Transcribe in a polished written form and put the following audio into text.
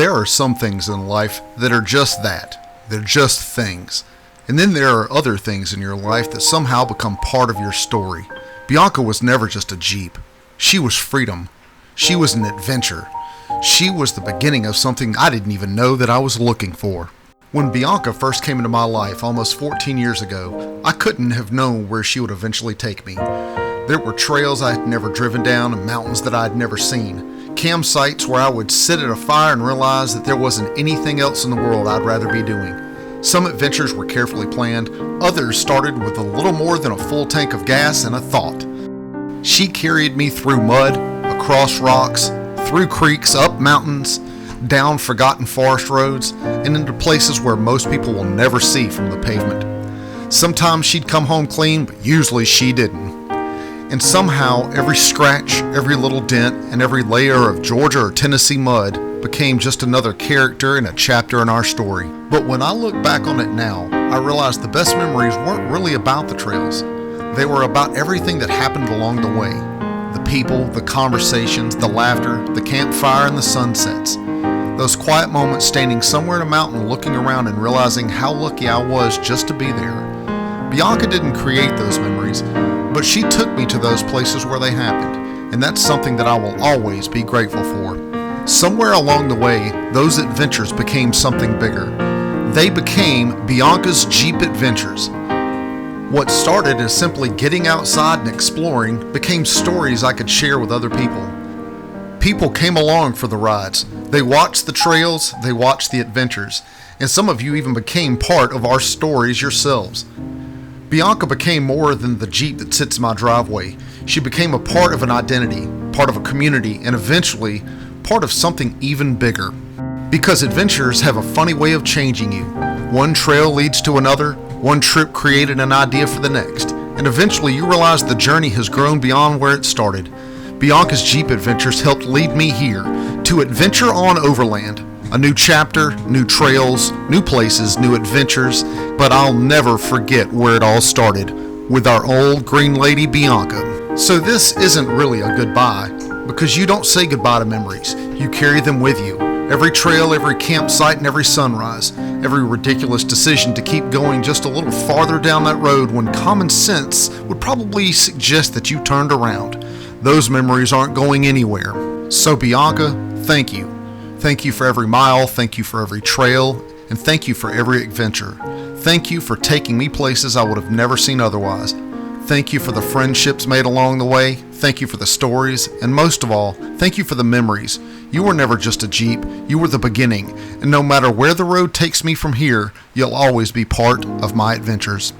There are some things in life that are just that. They're just things. And then there are other things in your life that somehow become part of your story. Bianca was never just a Jeep. She was freedom. She was an adventure. She was the beginning of something I didn't even know that I was looking for. When Bianca first came into my life almost 14 years ago, I couldn't have known where she would eventually take me. There were trails I had never driven down and mountains that I had never seen. Campsites where I would sit at a fire and realize that there wasn't anything else in the world I'd rather be doing. Some adventures were carefully planned, others started with a little more than a full tank of gas and a thought. She carried me through mud, across rocks, through creeks, up mountains, down forgotten forest roads, and into places where most people will never see from the pavement. Sometimes she'd come home clean, but usually she didn't. And somehow every scratch, every little dent, and every layer of Georgia or Tennessee mud became just another character and a chapter in our story. But when I look back on it now, I realize the best memories weren't really about the trails. They were about everything that happened along the way. The people, the conversations, the laughter, the campfire, and the sunsets. Those quiet moments standing somewhere in a mountain looking around and realizing how lucky I was just to be there. Bianca didn't create those memories, but she took me to those places where they happened, and that's something that I will always be grateful for. Somewhere along the way, those adventures became something bigger. They became Bianca's Jeep Adventures. What started as simply getting outside and exploring became stories I could share with other people. People came along for the rides. They watched the trails, they watched the adventures, and some of you even became part of our stories yourselves. Bianca became more than the Jeep that sits in my driveway. She became a part of an identity, part of a community, and eventually part of something even bigger. Because adventures have a funny way of changing you. One trail leads to another, one trip created an idea for the next, and eventually you realize the journey has grown beyond where it started. Bianca's Jeep Adventures helped lead me here to Adventure On Overland. A new chapter, new trails, new places, new adventures, but I'll never forget where it all started, with our old green lady Bianca. So this isn't really a goodbye, because you don't say goodbye to memories, you carry them with you. Every trail, every campsite, and every sunrise, every ridiculous decision to keep going just a little farther down that road when common sense would probably suggest that you turned around. Those memories aren't going anywhere. So Bianca, thank you. Thank you for every mile, thank you for every trail, and thank you for every adventure. Thank you for taking me places I would have never seen otherwise. Thank you for the friendships made along the way. Thank you for the stories, and most of all, thank you for the memories. You were never just a Jeep, you were the beginning, and no matter where the road takes me from here, you'll always be part of my adventures.